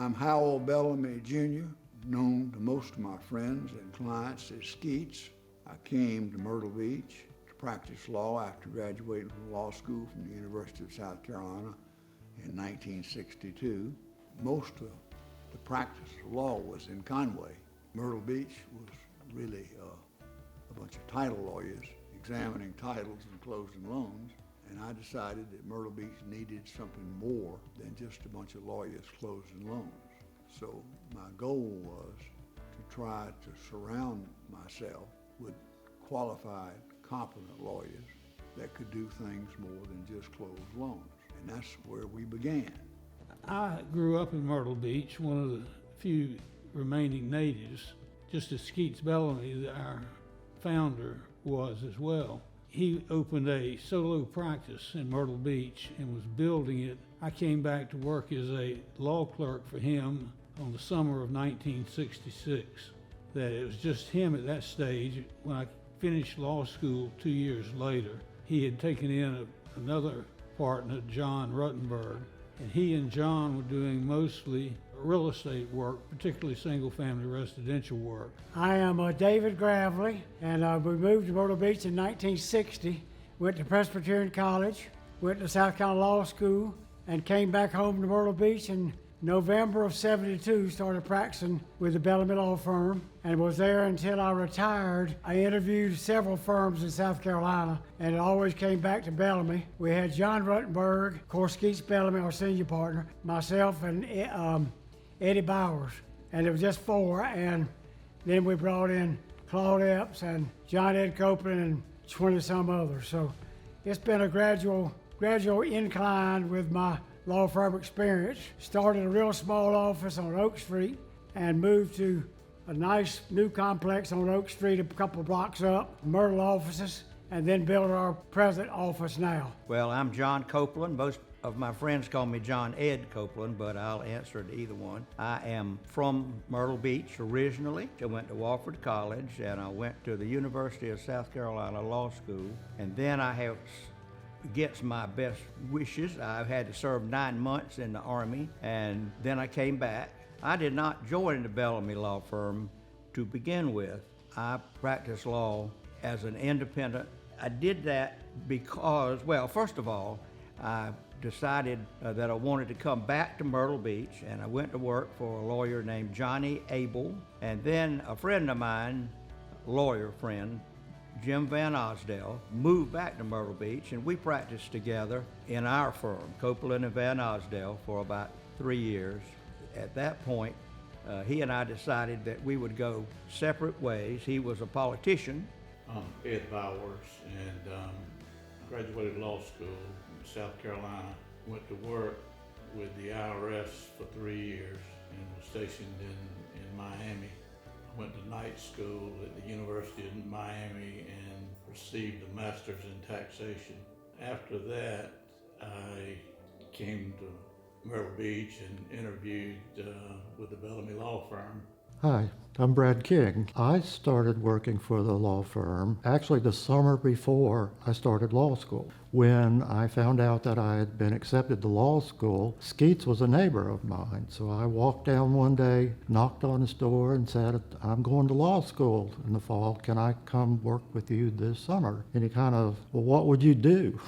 I'm Howell Bellamy Jr., known to most of my friends and clients as Skeets. I came to Myrtle Beach to practice law after graduating from law school from the University of South Carolina in 1962. Most of the practice of law was in Conway. Myrtle Beach was really a bunch of title lawyers examining titles and closing loans, and I decided that Myrtle Beach needed something more than just a bunch of lawyers closing loans. So my goal was to try to surround myself with qualified, competent lawyers that could do things more than just close loans, and that's where we began. I grew up in Myrtle Beach, one of the few remaining natives, just as Skeets Bellamy, our founder, was as well. He opened a solo practice in Myrtle Beach and was building it. I came back to work as a law clerk for him on the summer of 1966. That it was just him at that stage. When I finished law school 2 years later, he had taken in another partner, John Ruttenberg, and he and John were doing mostly real estate work, particularly single-family residential work. I am David Gravely, and we moved to Myrtle Beach in 1960, went to Presbyterian College, went to South Carolina Law School, and came back home to Myrtle Beach in November of '72, started practicing with the Bellamy Law Firm, and was there until I retired. I interviewed several firms in South Carolina, and it always came back to Bellamy. We had John Ruttenberg, of course, Skeets Bellamy, our senior partner, myself, and Eddie Bowers, and it was just four, and then we brought in Claude Epps and John Ed Copeland and 20-some others. So it's been a gradual incline with my law firm experience. Started a real small office on Oak Street and moved to a nice new complex on Oak Street a couple blocks up, Myrtle offices, and then built our present office now. Well, I'm John Copeland. Most of my friends call me John Ed Copeland, but I'll answer to either one. I am from Myrtle Beach originally. I went to Wofford College, and I went to the University of South Carolina Law School, and then I have, against my best wishes, I had to serve 9 months in the Army, and then I came back. I did not join the Bellamy Law Firm to begin with. I practiced law as an independent. I did that because, well, first of all, I decided that I wanted to come back to Myrtle Beach, and I went to work for a lawyer named Johnny Abel, and then a friend of mine, lawyer friend, Jim Van Osdale, moved back to Myrtle Beach, and we practiced together in our firm, Copeland and Van Osdale, for about 3 years. At that point, he and I decided that we would go separate ways. He was a politician. I'm Ed Bowers, and graduated law school in South Carolina. Went to work with the IRS for 3 years and was stationed in Miami. I went to night school at the University of Miami and received a master's in taxation. After that, I came to Myrtle Beach and interviewed with the Bellamy Law Firm. Hi, I'm Brad King. I started working for the law firm actually the summer before I started law school. When I found out that I had been accepted to law school, Skeets was a neighbor of mine. So I walked down one day, knocked on his door and said, I'm going to law school in the fall. Can I come work with you this summer? And he kind of, well, what would you do?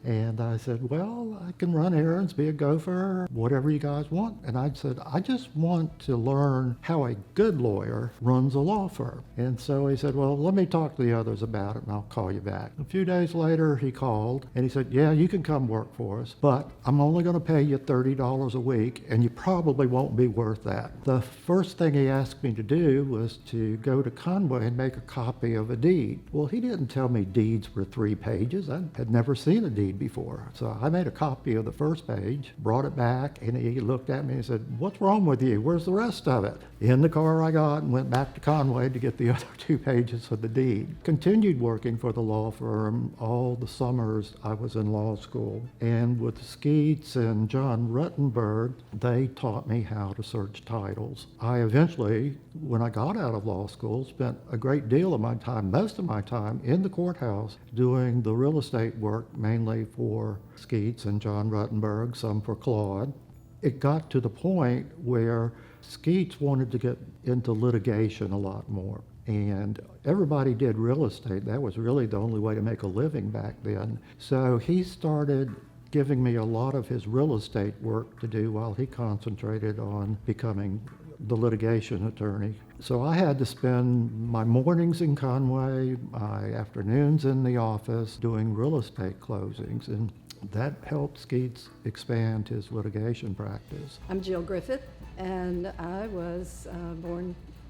And I said, well, I can run errands, be a gopher, whatever you guys want. And I said, I just want to learn how a good lawyer runs a law firm. And so he said, well, let me talk to the others about it and I'll call you back. A few days later, he called and he said, yeah, you can come work for us, but I'm only going to pay you $30 a week and you probably won't be worth that. The first thing he asked me to do was to go to Conway and make a copy of a deed. Well, he didn't tell me deeds were 3 pages. I had never seen a deed before. So I made a copy of the first page, brought it back, and he looked at me and said, what's wrong with you? Where's the rest of it? In the car I got and went back to Conway to get the other 2 pages of the deed. Continued working for the law firm all the summers I was in law school. And with Skeets and John Ruttenberg, they taught me how to search titles. I eventually, when I got out of law school, spent a great deal of my time, most of my time, in the courthouse doing the real estate work, mainly for Skeets and John Ruttenberg, some for Claude. it got to the point where Skeets wanted to get into litigation a lot more. And everybody did real estate. That was really the only way to make a living back then. So he started giving me a lot of his real estate work to do while he concentrated on becoming the litigation attorney. So I had to spend my mornings in Conway, my afternoons in the office doing real estate closings, and that helped Skeets expand his litigation practice. I'm Jill Griffith, and I was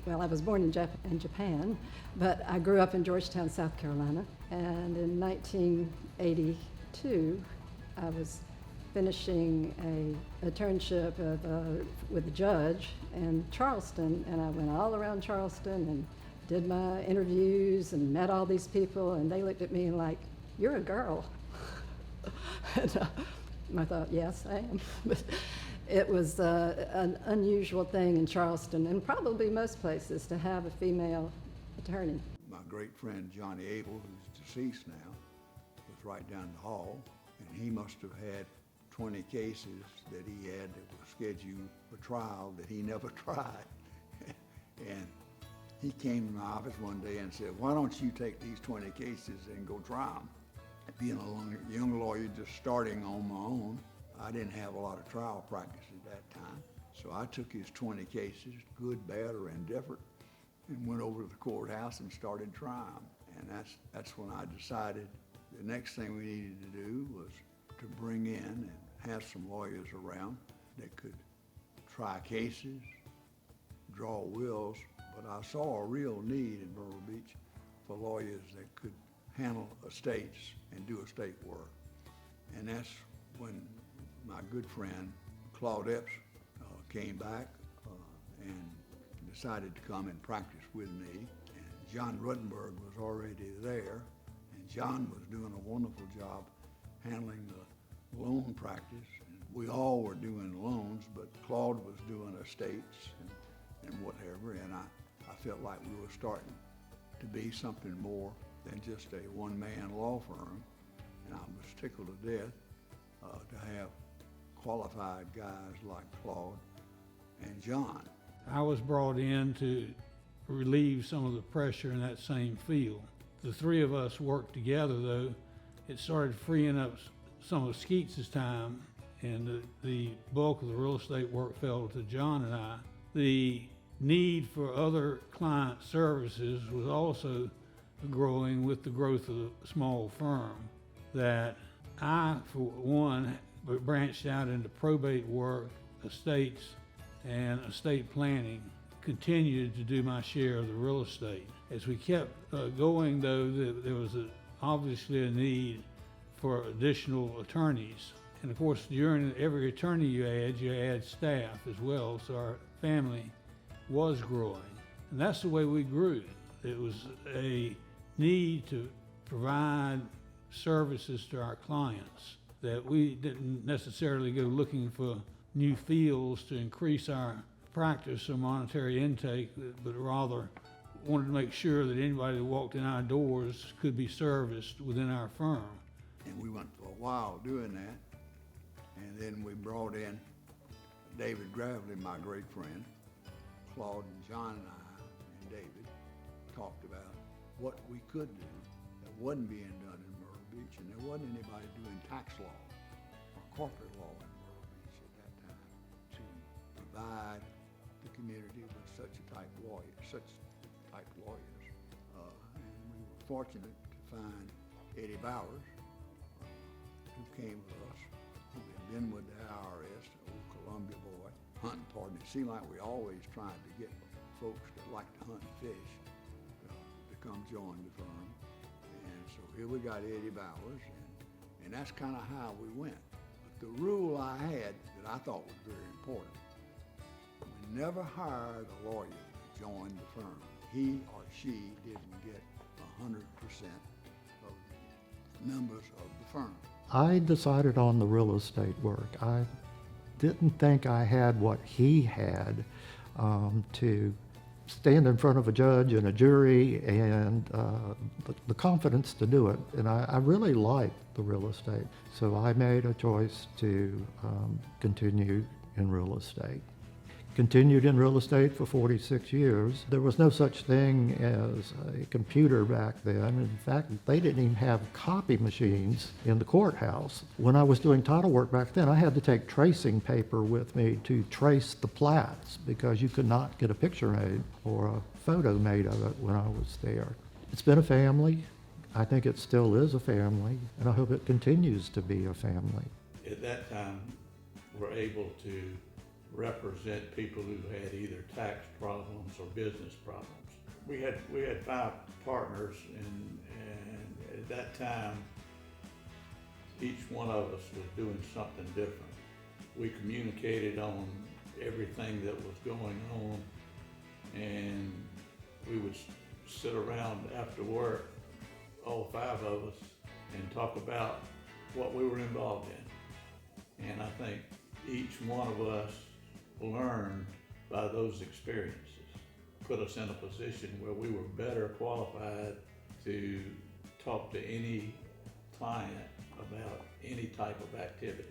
I was born in Japan, but I grew up in Georgetown, South Carolina, and in 1982, I was finishing a internship with a judge in Charleston, and I went all around Charleston and did my interviews and met all these people, and they looked at me like, "You're a girl." And I thought, yes, I am. But it was an unusual thing in Charleston, and probably most places, to have a female attorney. My great friend Johnny Abel, who's deceased now, was right down the hall, and he must have had 20 cases that he had that were scheduled for trial that he never tried. And he came to my office one day and said, "Why don't you take these 20 cases and go try them?" Being a young lawyer just starting on my own, I didn't have a lot of trial practice at that time. So I took his 20 cases, good, bad, or indifferent, and went over to the courthouse and started trying them. And that's when I decided the next thing we needed to do was to bring in and have some lawyers around that could try cases, draw wills, but I saw a real need in Myrtle Beach for lawyers that could handle estates and do estate work. And that's when my good friend Claude Epps came back and decided to come and practice with me. And John Ruttenberg was already there, and John was doing a wonderful job handling the loan practice. And we all were doing loans, but Claude was doing estates and whatever, and I felt like we were starting to be something more than just a one-man law firm, and I was tickled to death to have qualified guys like Claude and John. I was brought in to relieve some of the pressure in that same field. The three of us worked together, though. It started freeing up some of Skeets' time, and the bulk of the real estate work fell to John and I. The need for other client services was also growing with the growth of the small firm, that I, for one, branched out into probate work, estates, and estate planning, continued to do my share of the real estate. As we kept going, though, there was obviously a need for additional attorneys. And of course, during every attorney you add staff as well, so our family was growing. And that's the way we grew. It was a need to provide services to our clients, that we didn't necessarily go looking for new fields to increase our practice or monetary intake, but rather wanted to make sure that anybody that walked in our doors could be serviced within our firm. And we went for a while doing that, and then we brought in David Gravely, my great friend. Claude and John and I and David talked about what we could do that wasn't being done in Myrtle Beach, and there wasn't anybody doing tax law or corporate law in Myrtle Beach at that time to provide the community with such type lawyers. And we were fortunate to find Eddie Bowers, who came with us, who had been with the IRS, the old Columbia boy, hunting partner. It seemed like we always tried to get folks that like to hunt and fish to come join the firm. And so here we got Eddie Bowers, and that's kind of how we went. But the rule I had that I thought was very important, we never hired a lawyer to join the firm. He or she didn't get 100% of the members of the firm. I decided on the real estate work. I didn't think I had what he had to stand in front of a judge and a jury, and the confidence to do it. And I really liked the real estate. So I made a choice to continue in real estate. Continued in real estate for 46 years. There was no such thing as a computer back then. In fact, they didn't even have copy machines in the courthouse. When I was doing title work back then, I had to take tracing paper with me to trace the plats because you could not get a picture made or a photo made of it when I was there. It's been a family. I think it still is a family, and I hope it continues to be a family. At that time, we're able to represent people who had either tax problems or business problems. We had 5 partners, and at that time, each one of us was doing something different. We communicated on everything that was going on, and we would sit around after work, all 5 of us, and talk about what we were involved in. And I think each one of us learned by those experiences, put us in a position where we were better qualified to talk to any client about any type of activity.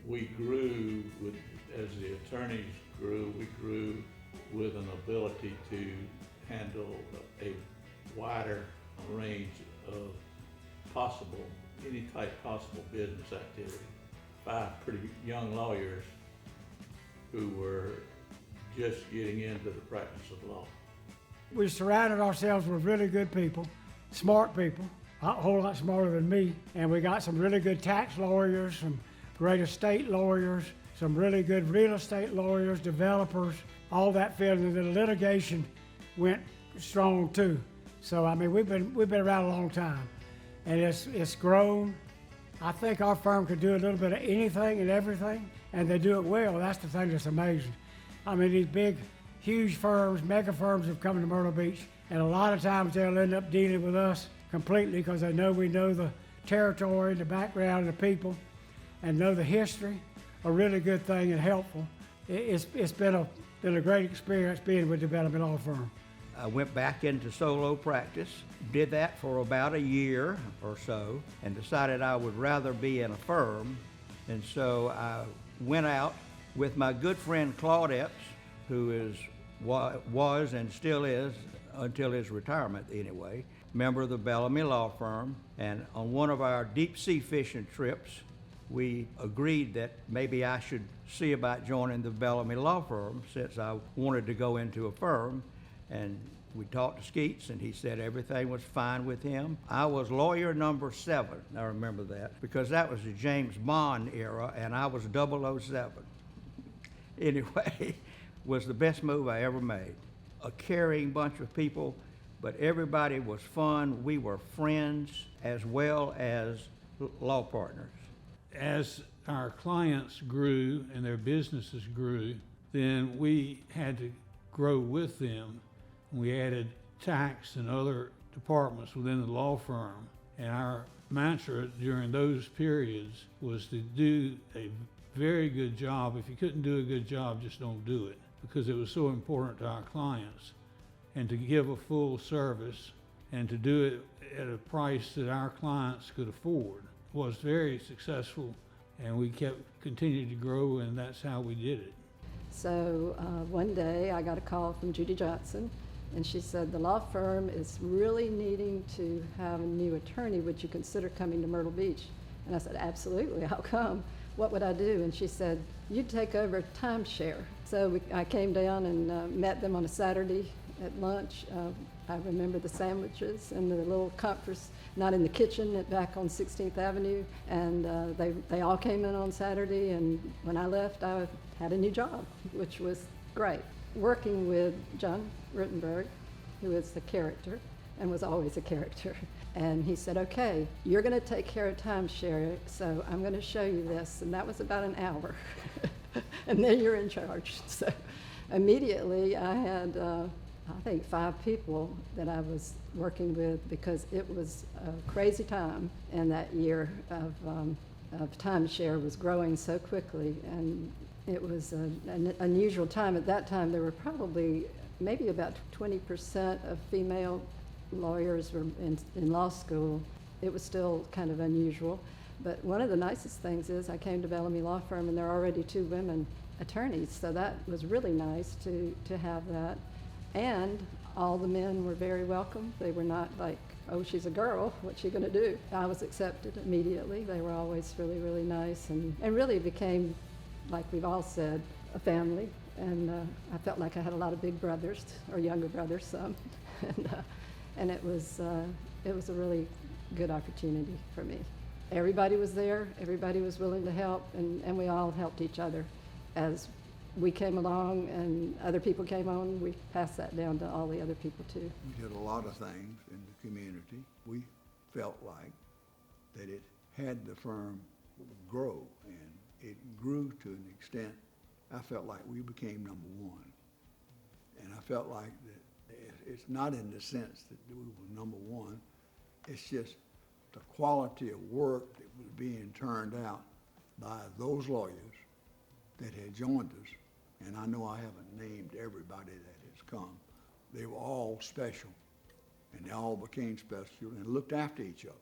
We grew with, as the attorneys grew, we grew with an ability to handle a wider range of possible, any type possible business activity. 5 pretty young lawyers who were just getting into the practice of law. We surrounded ourselves with really good people, smart people, a whole lot smarter than me. And we got some really good tax lawyers, some great estate lawyers, some really good real estate lawyers, developers, all that field. And the litigation went strong too. So I mean, we've been around a long time, and it's grown. I think our firm could do a little bit of anything and everything, and they do it well. That's the thing that's amazing. I mean, these big, huge firms, mega firms have come to Myrtle Beach, and a lot of times they'll end up dealing with us completely because they know we know the territory, the background, the people, and know the history. A really good thing and helpful. It's been a great experience being with the Bellamy Law Firm. I went back into solo practice, did that for about a year or so, and decided I would rather be in a firm. And so I went out with my good friend Claudette, who was and still is, until his retirement anyway, member of the Bellamy Law Firm. And on one of our deep sea fishing trips, we agreed that maybe I should see about joining the Bellamy Law Firm since I wanted to go into a firm. And we talked to Skeets, and he said everything was fine with him. I was lawyer number 7, I remember that, because that was the James Bond era, and I was 007. Anyway, was the best move I ever made. A caring bunch of people, but everybody was fun. We were friends as well as law partners. As our clients grew and their businesses grew, then we had to grow with them. We added tax and other departments within the law firm. And our mantra during those periods was to do a very good job. If you couldn't do a good job, just don't do it, because it was so important to our clients. And to give a full service and to do it at a price that our clients could afford was very successful, and we continued to grow, and that's how we did it. So one day I got a call from Judy Johnson, and she said, the law firm is really needing to have a new attorney. Would you consider coming to Myrtle Beach? And I said, absolutely, I'll come. What would I do? And she said, you'd take over timeshare. So I came down and met them on a Saturday at lunch. I remember the sandwiches and the little conference, not in the kitchen, back on 16th Avenue. And they all came in on Saturday, and when I left, I had a new job, which was great. Working with John Rittenberg, who is the character and was always a character. And he said, okay, you're going to take care of timeshare, so I'm going to show you this. And that was about an hour. And then you're in charge. So immediately I had, I think, 5 people that I was working with, because it was a crazy time. And that year of timeshare was growing so quickly. And it was an unusual time. At that time, there were probably maybe about 20% of female lawyers were in law school. It was still kind of unusual. But one of the nicest things is I came to Bellamy Law Firm, and there are already 2 women attorneys, so that was really nice to have that. And all the men were very welcome. They were not like, oh, she's a girl, what's she gonna do? I was accepted immediately. They were always really, really nice and really became, like we've all said, a family. And I felt like I had a lot of big brothers, or younger brothers, some. And it was a really good opportunity for me. Everybody was there, everybody was willing to help, and we all helped each other. As we came along and other people came on, we passed that down to all the other people too. We did a lot of things in the community. We felt like that it had the firm grow, and it grew to an extent I felt like we became number one. And I felt like that it's not in the sense that we were number one, it's just the quality of work that was being turned out by those lawyers that had joined us. And I know I haven't named everybody that has come. They were all special, and they all became special and looked after each other.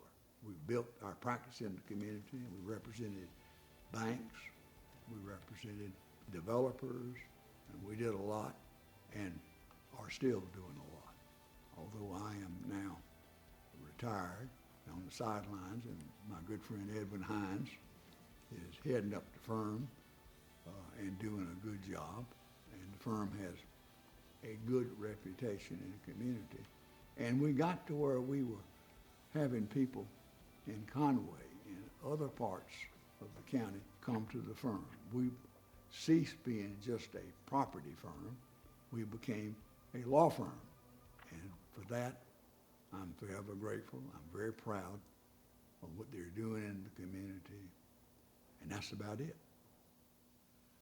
We built our practice in the community, and we represented banks, we represented developers, and we did a lot and are still doing a lot. Although I am now retired on the sidelines, and my good friend Edwin Hines is heading up the firm and doing a good job, and the firm has a good reputation in the community. And we got to where we were having people in Conway and other parts of the county come to the firm. We ceased being just a property firm. We became a law firm. And for that, I'm forever grateful. I'm very proud of what they're doing in the community. And that's about it.